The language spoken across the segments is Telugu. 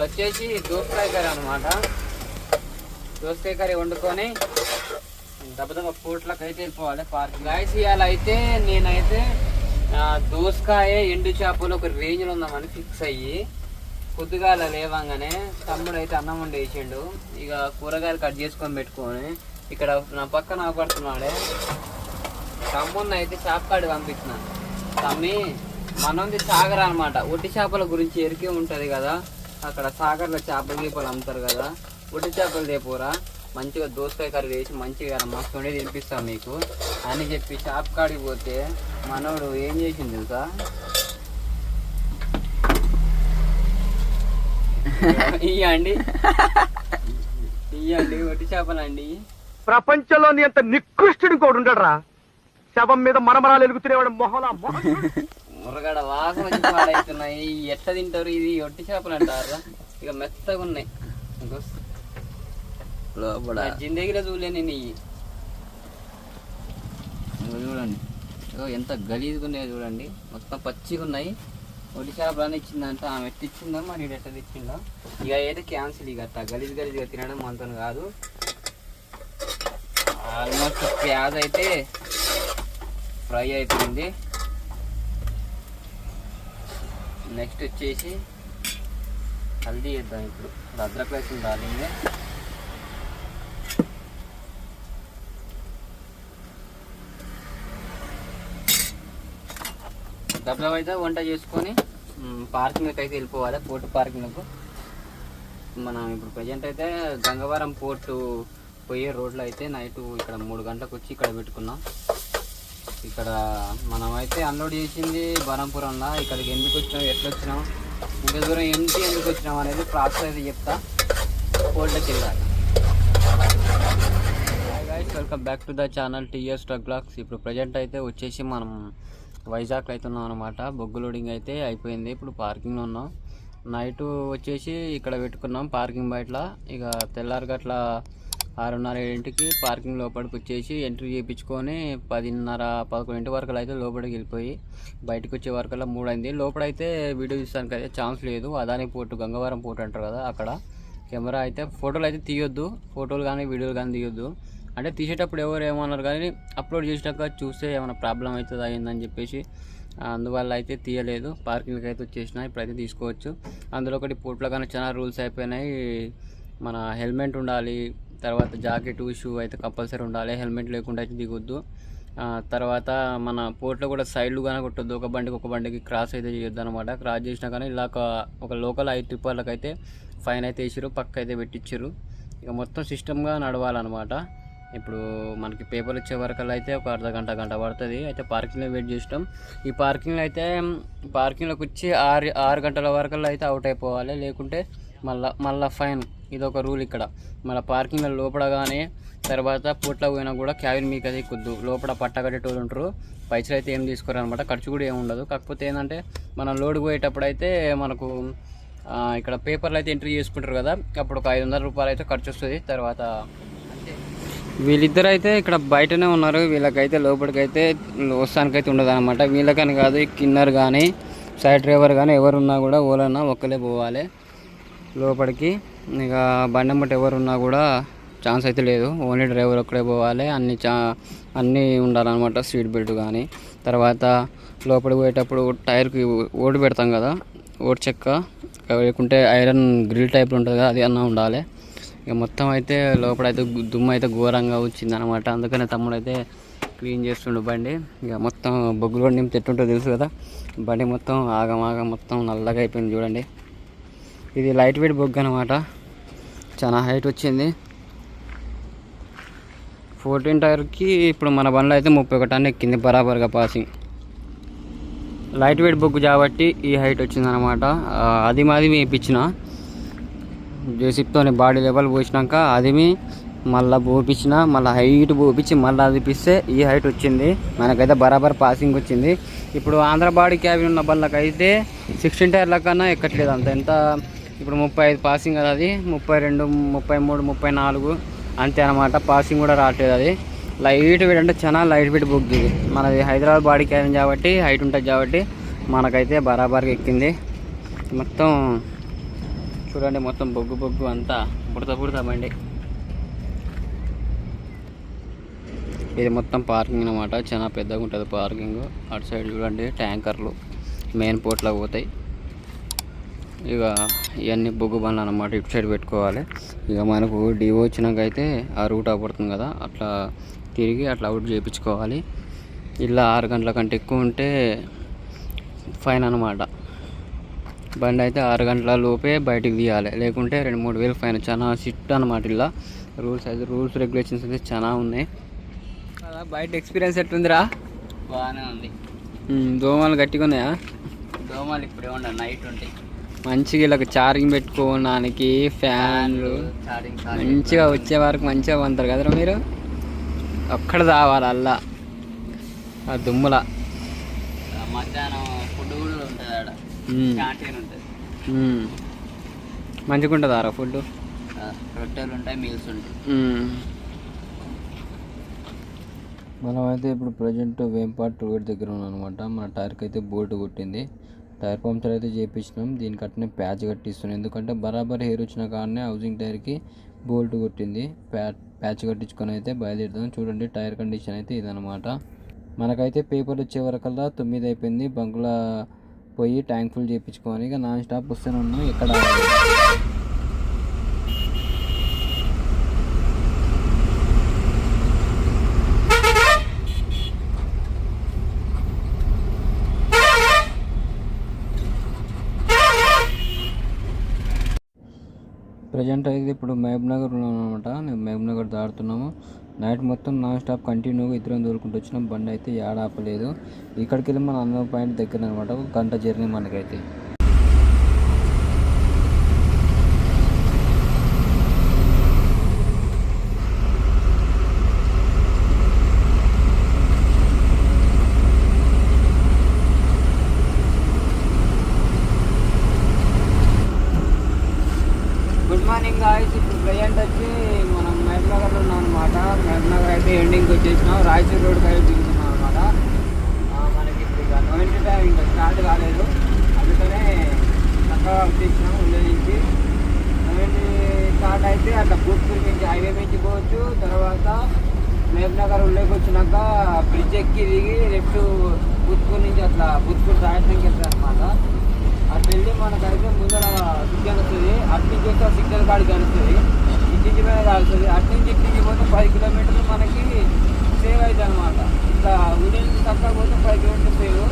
ఇవాళ వచ్చేసి దోసకాయ కర్రీ అనమాట. దోసకాయ కర్రీ వండుకొని దెబ్బ పోట్లకు అయితే వెళ్ళిపోవాలి పార్క్. గాయస్ ఇవాళ అయితే నేనైతే దోసకాయ ఎండు చేపలు ఒక రేంజ్లో ఉందామని ఫిక్స్ అయ్యి పొద్దుగాల లేవంగానే తమ్ముడు అయితే అన్నం వండి వేసిండు. ఇక కూరగాయలు కట్ చేసుకొని పెట్టుకొని ఇక్కడ నా పక్కన ఆపడుతున్నాడే తమ్ముడిని అయితే చేప కాడి పంపించిన. తమ్మి మనది సాగర్ అనమాట. ఒట్టి చేపల గురించి ఎరికే ఉంటుంది కదా, అక్కడ సాగర్లో చేపల గీపలు అమ్ముతారు కదా. ఒట్టి చేపలు తేపోరా, మంచిగా దోసకాయ కర్రీ వేసి మంచిగా మస్తు వండి తినిపిస్తాం మీకు అని చెప్పి చేప కాడికి పోతే మనోడు ఏం చేసింది తెలుసా, ఇయ్యండి ఒట్టి చేపలండి. ప్రపంచంలోని ఎంత నికృష్టుడు కూడా ఉండడరా, శవం మీద మరమరాలు ఎలుగుతునేవాడు మొహలా మురగడ వాసన వచ్చి పాడవుతున్నాయి. ఎట్లా తింటారు? ఇది ఒట్టి చేపలు అంటారా, ఇక మెత్తగా ఉన్నాయి. జిందగీలో చూడలే నేను ఇవి. చూడండి ఎంత గలీజ్గా ఉన్నాయో చూడండి, మొత్తం పచ్చిగా ఉన్నాయి. ఒట్టి చేపలు అని ఇచ్చిందంట, ఆమె ఎట్లా ఇచ్చిందో మరి ఎట్లా తెచ్చిందో. ఇక అయితే క్యాన్సిల్. ఇక అట్లా గలీజ్గా తినడం మనతో కాదు. ఆల్మోస్ట్ ప్యాజ్ అయితే ఫ్రై అయిపోయింది. నెక్స్ట్ వచ్చేసి హల్దీ వేద్దాం. ఇప్పుడు అద్రక్ వేసింది రాలింది. డబ్బులో అయితే వంట చేసుకొని పార్కింగ్కి అయితే వెళ్ళిపోవాలి, పోర్టు పార్కింగ్కు. మనం ఇప్పుడు ప్రజెంట్ అయితే గంగవరం పోర్టు పోయే రోడ్లో అయితే నైట్ ఇక్కడ 3 గంటలకు వచ్చి ఇక్కడ పెట్టుకున్నాం. ఇక్కడ మనం అయితే అన్లోడ్ చేసింది బరంపురంలో. ఇక్కడికి ఎందుకు వచ్చినాం, ఎట్లా వచ్చినాం, ఇంత దూరం ఎందుకు వచ్చినాం అనేది ప్రాసెస్ అయితే చెప్తా. పోర్టుకి వెళ్ళాలి. Guys, welcome back to the channel TS truck vlogs. ఇప్పుడు ప్రజెంట్ అయితే వచ్చేసి మనం వైజాగ్లో అయితే ఉన్నాం అనమాట. బొగ్గు లోడింగ్ అయితే అయిపోయింది. ఇప్పుడు పార్కింగ్లో ఉన్నాం. నైటు వచ్చేసి ఇక్కడ పెట్టుకున్నాం పార్కింగ్ బయటలో. ఇక తెల్లారి గట్ల 6:30-7కి పార్కింగ్ లోపలికి వచ్చేసి ఎంట్రీ చేయించుకొని 10:30-11 వరకు అయితే లోపలికి వెళ్ళిపోయి బయటకు వచ్చే వరకల్లా 3 అయింది. లోపలైతే వీడియో తీసుకోడానికి అయితే ఛాన్స్ లేదు. అదాని పోర్టు, గంగవరం పోర్టు అంటారు కదా, అక్కడ కెమెరా అయితే ఫోటోలు అయితే తీయొద్దు. ఫోటోలు కానీ వీడియోలు కానీ తీయొద్దు. అంటే తీసేటప్పుడు ఎవరు ఏమన్నారు కానీ అప్లోడ్ చేసినాక చూస్తే ఏమైనా ప్రాబ్లం అవుతుంది అయిందని చెప్పేసి అందువల్ల అయితే తీయలేదు. పార్కింగ్కి అయితే వచ్చేసిన. ఇప్పుడైతే తీసుకోవచ్చు. అందులో ఒకటి పోర్టులో కానీ చాలా రూల్స్ అయిపోయినాయి. మన హెల్మెట్ ఉండాలి, తర్వాత జాకెట్ షూ అయితే కంపల్సరీ ఉండాలి. హెల్మెట్ లేకుండా అయితే దిగొద్దు. తర్వాత మన పోర్ట్లో కూడా సైడ్లు కానీ కొట్టొద్దు. ఒక బండికి క్రాస్ అయితే చేయొద్దు అనమాట. క్రాస్ చేసినా కానీ ఇలా ఒక లోకల్ 5 ట్రిప్పర్లకు అయితే ఫైన్ అయితే వేసారు, పక్క అయితే పెట్టించారు. ఇక మొత్తం సిస్టమ్గా నడవాలన్నమాట. ఇప్పుడు మనకి పేపర్ వచ్చే వరకల్లా అయితే ఒక గంట పడుతుంది. అయితే పార్కింగ్లో వెయిట్ చేసినాం. ఈ పార్కింగ్లో అయితే పార్కింగ్లోకి వచ్చి 6 గంటల వరకల్లా అయితే అవుట్ అయిపోవాలి, లేకుంటే మళ్ళీ ఫైన్. ఇదొక రూల్ ఇక్కడ. మళ్ళీ పార్కింగ్లో లోపల కానీ తర్వాత పోట్ల పోయినా కూడా క్యాబిన్ మీకు అయితే ఎక్కుద్దు. లోపల పట్టగట్టేటోళ్ళు ఉంటారు, పైసలు అయితే ఏం తీసుకోరు అనమాట. ఖర్చు కూడా ఏమి ఉండదు. కాకపోతే ఏంటంటే మనం లోడ్ పోయేటప్పుడు అయితే మనకు ఇక్కడ పేపర్లు అయితే ఎంట్రీ చేసుకుంటారు కదా, అప్పుడు ఒక 500 రూపాయలు అయితే ఖర్చు వస్తుంది. తర్వాత వీళ్ళిద్దరు అయితే ఇక్కడ బయటనే ఉన్నారు. వీళ్ళకైతే లోపలికైతే వస్తానికైతే ఉండదు అనమాట. వీళ్ళకని కాదు, కిన్నర్ కానీ సైడ్ డ్రైవర్ కానీ ఎవరున్నా కూడా ఓలన్నా ఒక్కలే పోవాలి లోపలికి. ఇక బండి అమ్మట ఎవరున్నా కూడా ఛాన్స్ అయితే లేదు, ఓన్లీ డ్రైవర్ ఒక్కడే పోవాలి. అన్నీ ఉండాలన్నమాట. సీట్ బెల్ట్ కానీ తర్వాత లోపలికి పోయేటప్పుడు టైర్కి ఓటు పెడతాం కదా, ఓటు చెక్క లేకుంటే ఐరన్ గ్రిల్ టైప్లో ఉంటుంది కదా, అది అన్న ఉండాలి. ఇక మొత్తం అయితే లోపలైతే దుమ్ము అయితే ఘోరంగా వచ్చిందనమాట. అందుకనే తమ్ముడు అయితే క్లీన్ చేస్తుండు బండి. ఇక మొత్తం బొగ్గులో నింపి ఎట్టుంటో తెలుసు కదా, బండి మొత్తం ఆగం మొత్తం నల్లగా అయిపోయింది చూడండి. ఇది లైట్ వెయిట్ బొగ్గు అనమాట, చాలా హైట్ వచ్చింది. 14 టైర్కి ఇప్పుడు మన బండ్లో అయితే 31 టన్ను ఎక్కింది బరాబర్గా పాసింగ్. లైట్ వెయిట్ బొగ్గు కాబట్టి ఈ హైట్ వచ్చిందనమాట. అది మాది వేయించిన జేసీబీతో బాడీ లెవెల్ పోసినాక అదిమి మళ్ళీ పోపించిన, మళ్ళీ హైట్ పోపించి మళ్ళీ అది పిస్తే ఈ హైట్ వచ్చింది. మనకైతే బరాబర్ పాసింగ్ వచ్చింది. ఇప్పుడు ఆంధ్ర బాడీ క్యాబిన్ ఉన్న బండ్లకైతే 16 టైర్ల కన్నా ఎక్కట్లేదు అంత. ఎంత ఇప్పుడు 35 పాసింగ్ కదా, అది 32, 33, 34 అంతే అనమాట. పాసింగ్ కూడా రావట్లేదు. అది లైట్ వెయిట్ అంటే చాలా లైట్ వెయిట్ బుక్. ఇది మనది హైదరాబాద్ బాడీ క్యాబిన్ కాబట్టి హైట్ ఉంటుంది కాబట్టి మనకైతే బరాబర్గా ఎక్కింది. మొత్తం చూడండి మొత్తం బొగ్గు బొగ్గు అంతా పుడతా బండి. ఇది మొత్తం పార్కింగ్ అనమాట, చాలా పెద్దగా ఉంటుంది పార్కింగ్. అటు సైడ్ చూడండి ట్యాంకర్లు మెయిన్ పోర్ట్లోకి పోతాయి. ఇక ఇవన్నీ బొగ్గు బండ్లు అనమాట, ఇటు సైడ్ పెట్టుకోవాలి. ఇక మనకు డివో వచ్చినాకైతే ఆ రూట్ అవపడుతుంది కదా, అట్లా తిరిగి అట్లా అవుట్ చేయించుకోవాలి. ఇలా 6 గంటల కంటే ఎక్కువ ఉంటే ఫైన్ అనమాట. బండి అయితే 6 గంటల లోపే బయటికి తీయాలి, లేకుంటే 2-3 వేలు ఫైన్. చాలా స్ట్రిక్ట్ అనమాట. ఇలా రూల్స్ రెగ్యులేషన్స్ అయితే చాలా ఉన్నాయి. బయట ఎక్స్పీరియన్స్ ఎట్లుందిరా? బాగానే ఉంది. దోమలు గట్టిగా ఉన్నాయా? దోమలు ఇప్పుడే ఉండవు, నైట్ ఉంటాయి. మంచిగా ఇలా ఛార్జింగ్ పెట్టుకోవడానికి ఫ్యాన్లు మంచిగా వచ్చే వరకు మంచిగా పంతారు కదరా మీరు. ఒక్కడ తావాలి అల్లా ఆ దుమ్ముల. మధ్యాహ్నం ఫుడ్ కూడా ఉంటుంది, ఆడ క్యాంటీన్ ఉంటుంది. మంచిగా ఉంటుందా రా ఫుడ్? రొట్టెలు ఉంటాయి, మీల్స్ ఉంటాయి. మనమైతే ఇప్పుడు ప్రజెంట్ వేంపాట్ టూగేట్ దగ్గర ఉన్నాం అనమాట. మన టైర్కి అయితే బోల్ట్ కొట్టింది. టైర్ పంక్చర్ అయితే చేయించినాం. దీనికి అట్నే ప్యాచ్ కట్టిస్తున్నాం, ఎందుకంటే బరాబర్ హెయిర్ వచ్చిన కాడనే హౌసింగ్ టైర్కి బోల్ట్ కొట్టింది. ప్యాచ్ కట్టించుకొని అయితే బయలుదేరుతాం. చూడండి టైర్ కండిషన్ అయితే ఇదనమాట. మనకైతే పేపర్లు వచ్చే వరకల్లా 9 అయిపోయింది. బంకులో పోయి ట్యాంక్ ఫుల్ చేయించుకోవాలి. ఇక నాన్ స్టాప్ వస్తూనే ఉన్నాం. ఎక్కడ ప్రజెంట్ అయితే ఇప్పుడు మహబూబ్నగర్ ఉన్నాం అనమాట. మహబూబ్నగర్ దాడుతున్నాము. నైట్ మొత్తం నాన్ స్టాప్ కంటిన్యూగా ఇద్దరం దూరుకుంటూ వచ్చినాం. బండి అయితే ఏడ ఆపలేదు. ఇక్కడికి వెళ్ళి మన అన్న పాయింట్ దగ్గర అనమాట. 1 గంట జర్నీ మనకైతే. Good morning guys. ఇప్పుడు ప్రజెంట్ వచ్చి మనం మహబూబ్నగర్లో ఉన్నాం అనమాట. మహబూబ్నగర్ అయితే ఎండింగ్కి వచ్చేసినాం. రాయచూర్ రోడ్కి అయితే దిగుతున్నాం అనమాట. మనకి ఇప్పుడు ఇక నోయింటి టైం ఇంకా స్టార్ట్ కాలేదు, అందుకనే చక్కగా వచ్చేసినాం. ఉల్లే నుంచి నోయింటి స్టార్ట్ అయితే అట్లా భూత్పూర్ నుంచి హైవే నుంచి పోవచ్చు. తర్వాత మహబూబ్నగర్ ఉల్లేకి వచ్చినాక బ్రిడ్జ్ ఎక్కి దిగి లెఫ్ట్ భూత్పూర్ నుంచి అట్లా భూత్పూర్ రాయడానికి వెళ్తారు అనమాట. అటు వెళ్ళి మనకైతే ముందర సిగ్నల్ వస్తుంది. అటు నుంచి వస్తే సిగ్నల్ కాడికి కలుస్తుంది, ఇంటింటి మీద కాలుతుంది. అటు నుంచి ఇంటికి పోతే 10 కిలోమీటర్లు మనకి సేవ్ అవుతుంది అనమాట. ఇట్లా ఉదయం నుంచి తక్కువ పోతే 10 కిలోమీటర్లు సేవ్,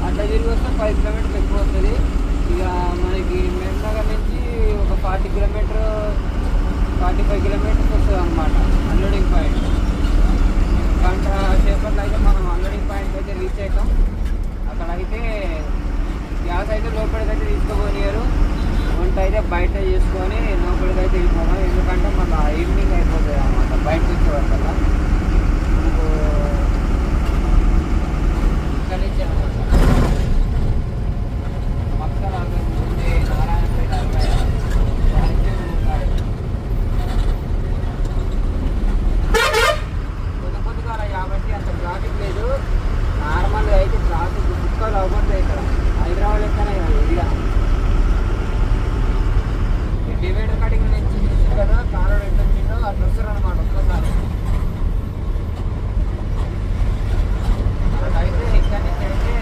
అట్లా తిరిగి వస్తే 10 కిలోమీటర్లు ఎక్కువ వస్తుంది. ఇక మనకి మహబూబ్నగర్ నుంచి ఒక 45 కిలోమీటర్స్ వస్తుంది అనమాట అన్లోడింగ్ పాయింట్. గంట సేపట్లో అయితే మనం అన్లోడింగ్ పాయింట్ అయితే రీచ్ అవుతాం. అక్కడైతే గ్యాస్ అయితే లోపలికైతే తీసుకుపోనియారు. వంట అయితే బయట చేసుకొని లోపలికైతే వెళ్ళిపోతాం, ఎందుకంటే మన ఈవినింగ్ అయిపోతుంది అన్నమాట. బయటకు వచ్చే వరకల్లా మనకు ఇక్కడ నుంచి అనమాట మక్కల ఉంది, నారాయణపేట పొద్దుగా కాబట్టి అంత ట్రాఫిక్ లేదు. నార్మల్గా అయితే ట్రాఫిక్ కుక్కలు అవ్వట్లేదు ఇక్కడ. హైదరాబాద్ లెక్కనే ఇదిగా డివైడర్ కటింగ్ నుంచి కదా కారోడు ఎట్లా వచ్చిందో అట్లా వస్తారు అనమాట ఒక్కసారి. అయితే ఇక్కడి నుంచి అయితే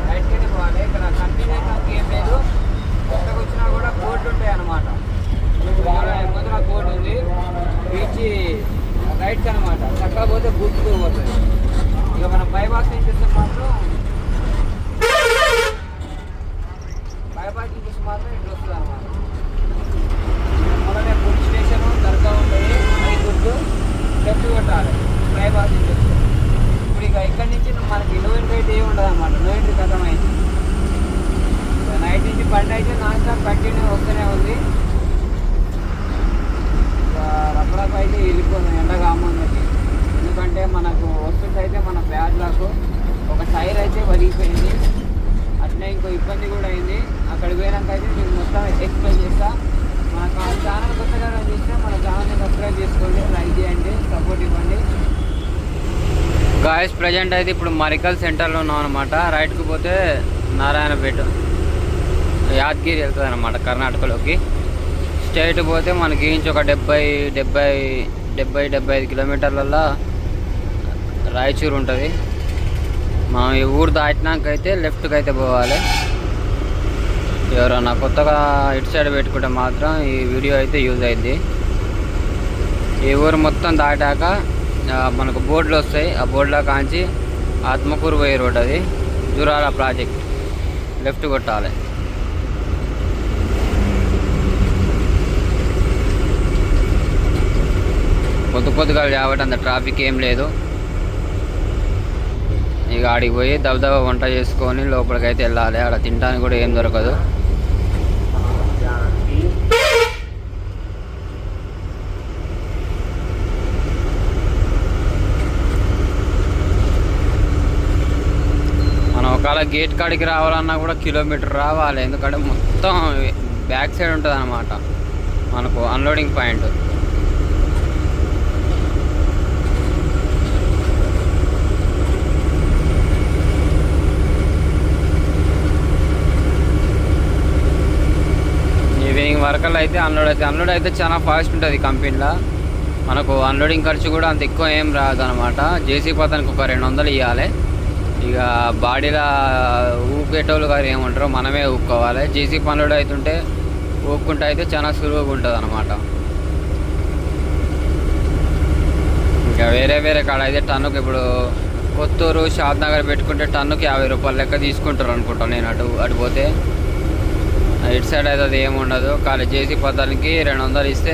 రైట్గానే పోవాలి. ఇక్కడ కంటిన్యూ ఏం లేదు, ఎక్కడికి వచ్చినా కూడా బోర్డు ఉంటాయి అన్నమాట. ముందర బోర్డు ఉంది, బీచ్ రైట్స్ అనమాట. చక్కగా పోతే గుర్తుకు పోతుంది. ఇక మనం బైపాస్ నుంచి చూస్తే మాత్రం బైపాస్ నుంచి చూస్తే మాత్రం ఇట్లా వస్తుంది అనమాట. మొదలనే పోలీస్ స్టేషన్ దర్గా ఉంటుంది, అది గుర్తు లెఫ్ట్ కొట్టాలి బైపాస్ నుంచి వస్తే. ఇప్పుడు ఇక ఇక్కడి నుంచి మనకి నోయింటి అయితే ఏమి ఉండదు అనమాట. నోయింటి కథమైంది. నైట్ నుంచి బండి అయితే నాన్ స్టాప్ కంటిన్యూ వస్తూనే ఉంది. రబ్బరప్ అయితే వెళ్ళిపోతుంది ఎండగా అమ్మకి, ఎందుకంటే మనకు వస్తుంటే అయితే మన బ్యాడ్ లాక్ ఒక టైర్ అయితే వరిగిపోయింది. అట్లే ఇంకో ఇబ్బంది కూడా అయింది. అక్కడికి పోయినాక అయితే నేను మొత్తం ఎక్స్ప్లెయిన్ చేస్తా. మన ఛానల్ కొత్తగా చూస్తే మన ఛానల్ని సబ్స్క్రైబ్ చేసుకోండి, లైక్ చేయండి, సపోర్ట్ ఇవ్వండి. గాయస్ ప్రజెంట్ అయితే ఇప్పుడు మరికల్ సెంటర్లో ఉన్నాం అనమాట. రైట్కి పోతే నారాయణపేట యాదగిరి వెళ్తుంది అనమాట కర్ణాటకలోకి. స్ట్రైట్ పోతే మనకి ఇంచు ఒక 75 కిలోమీటర్లలో రాయచూరు ఉంటుంది. మనం ఈ ఊరు దాటినాక అయితే లెఫ్ట్కి అయితే పోవాలి. ఎవరన్నా కొత్తగా ఇటు సైడ్ పెట్టుకుంటే మాత్రం ఈ వీడియో అయితే యూజ్ అయింది. ఈ ఊరు మొత్తం దాటాక మనకు బోర్డులు వస్తాయి. ఆ బోర్డులో కాంచి ఆత్మకూరు పోయే రోడ్, అది జురాల ప్రాజెక్ట్, లెఫ్ట్ కొట్టాలి. పొద్దుగా కాబట్టి అంత ట్రాఫిక్ ఏం లేదు. ఇక ఆడికి పోయి దబదబా వంట చేసుకొని లోపలికి అయితే వెళ్ళాలి. ఆడ తినడానికి కూడా ఏం దొరకదు. మనం ఒకవేళ గేట్ కాడికి రావాలన్నా కూడా కిలోమీటర్ రావాలి. ఎందుకంటే మొత్తం బ్యాక్ సైడ్ ఉంటుంది అన్నమాట మనకు అన్లోడింగ్ పాయింట్. ఈవినింగ్ వరకల్లా అయితే అన్లోడ్ అయితే చాలా ఫాస్ట్ ఉంటుంది కంపెనీలో. మనకు అన్లోడింగ్ ఖర్చు కూడా అంత ఎక్కువ ఏం రాదు అనమాట. జేసీపీ అతనికి ఒక 200 ఇవ్వాలి. ఇక బాడీలో ఊకేటోళ్ళు గారు ఏముంటారో మనమే ఊక్కోవాలి. జేసీపీ అన్లోడ్ అవుతుంటే ఊక్కుంటే అయితే చాలా సులువుగా ఉంటుంది అనమాట. ఇంకా వేరే కాడ అయితే టన్నుకు ఇప్పుడు కొత్తూరు షాద్ నగర్ పెట్టుకుంటే టన్నుకి 50 రూపాయలు లెక్క తీసుకుంటారు అనుకుంటాను నేను. అటు పోతే ఇటు సైడ్ అయితే అది ఏమి ఉండదు. ఖాళీ జేసీ పదానికి 200 ఇస్తే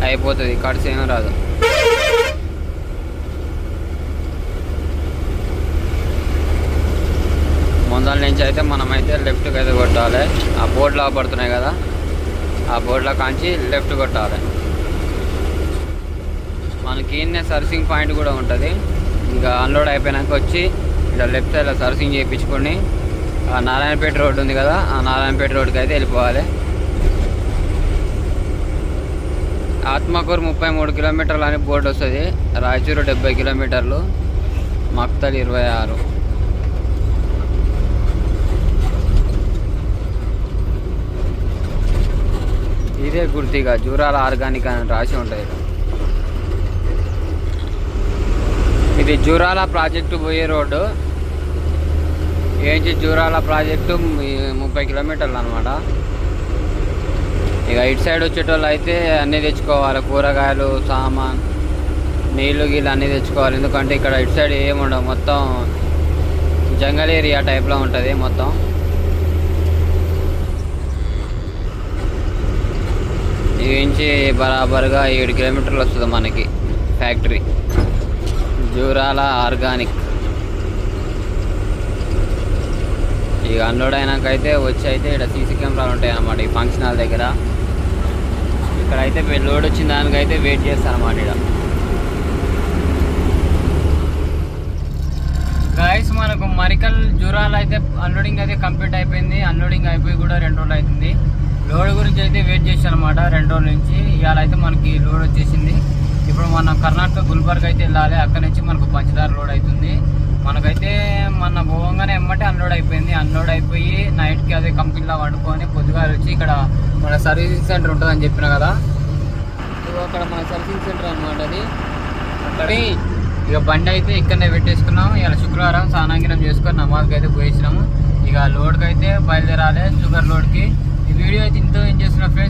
అయిపోతుంది, ఖర్చు ఏమీ రాదు. ముందల నుంచి అయితే మనమైతే లెఫ్ట్కి అయితే కొట్టాలి. ఆ బోర్డులో పడుతున్నాయి కదా, ఆ బోర్డులో కాంచి లెఫ్ట్ కొట్టాలి. మనకి ఈయనే సర్వీసింగ్ పాయింట్ కూడా ఉంటుంది. ఇంకా అన్లోడ్ అయిపోయినాక వచ్చి ఇలా లెఫ్ట్ సైడ్లో సర్వీసింగ్ చేయించుకొని ఆ నారాయణపేట రోడ్డు ఉంది కదా, ఆ నారాయణపేట రోడ్డుకి అయితే వెళ్ళిపోవాలి. ఆత్మకూరు 33 కిలోమీటర్లు అని బోర్డు వస్తుంది. రాయచూరు 70 కిలోమీటర్లు, మక్తల్ 26. ఇదే గుర్తిగా జూరాల ఆర్గానిక్ అని రాసి ఉంటుంది. ఇది జూరాల ప్రాజెక్టు పోయే రోడ్డు. ఏంచి జూరాల ప్రాజెక్టు 30 కిలోమీటర్లు అనమాట. ఇక ఇటు సైడ్ వచ్చేటోళ్ళు అయితే అన్నీ తెచ్చుకోవాలి, కూరగాయలు, సామాన్, నీళ్ళు గీళ్ళు అన్నీ తెచ్చుకోవాలి. ఎందుకంటే ఇక్కడ ఇటు సైడ్ ఏముండవు, మొత్తం జంగల్ ఏరియా టైప్లో ఉంటుంది మొత్తం. ఇక నుంచి బరాబర్గా 7 కిలోమీటర్లు వస్తుంది మనకి ఫ్యాక్టరీ జూరాల ఆర్గానిక్. ఇక అన్లోడ్ అయినాక అయితే వచ్చి అయితే ఇక్కడ సీసీ కెమెరాలు ఉంటాయి అన్నమాట ఈ ఫంక్షన్ హాల్ దగ్గర. ఇక్కడైతే లోడ్ వచ్చిన దానికైతే వెయిట్ చేస్తాను అన్నమాట. ఇక్కడ గైస్ మనకు మరికల్ జూరాల అయితే అన్లోడింగ్ అయితే కంప్లీట్ అయిపోయింది. అన్లోడింగ్ అయిపోయి కూడా 2 రోజులు అవుతుంది. లోడ్ గురించి అయితే వెయిట్ చేశాను అనమాట 2 రోజుల నుంచి. ఇవాళ అయితే మనకి లోడ్ వచ్చేసింది. ఇప్పుడు మనం కర్ణాటక గుల్బర్గ్ అయితే వెళ్ళాలి. అక్కడ నుంచి మనకు పంచదార లోడ్ అవుతుంది. మనకైతే మన పోగానే ఎమ్మటే అన్లోడ్ అయిపోయింది. అన్లోడ్ అయిపోయి నైట్కి అదే కంపెనీలో వండుకొని పొద్దుగా వచ్చి ఇక్కడ మన సర్వీసింగ్ సెంటర్ ఉంటుందని చెప్పిన కదా, అక్కడ మన సర్వీసింగ్ సెంటర్ అనమాట అది. అక్కడ ఇక బండి అయితే ఇక్కడనే పెట్టేసుకున్నాము. ఇలా శుక్రవారం స్నానాంగనం చేసుకొని నమాజ్కి అయితే పోయించినాము. ఇక లోడ్కి అయితే బయలుదేరాలి, షుగర్ లోడ్కి. ఈ వీడియో అయితే ఇంతో ఏం చేస్తున్నా ఫ్రెండ్స్.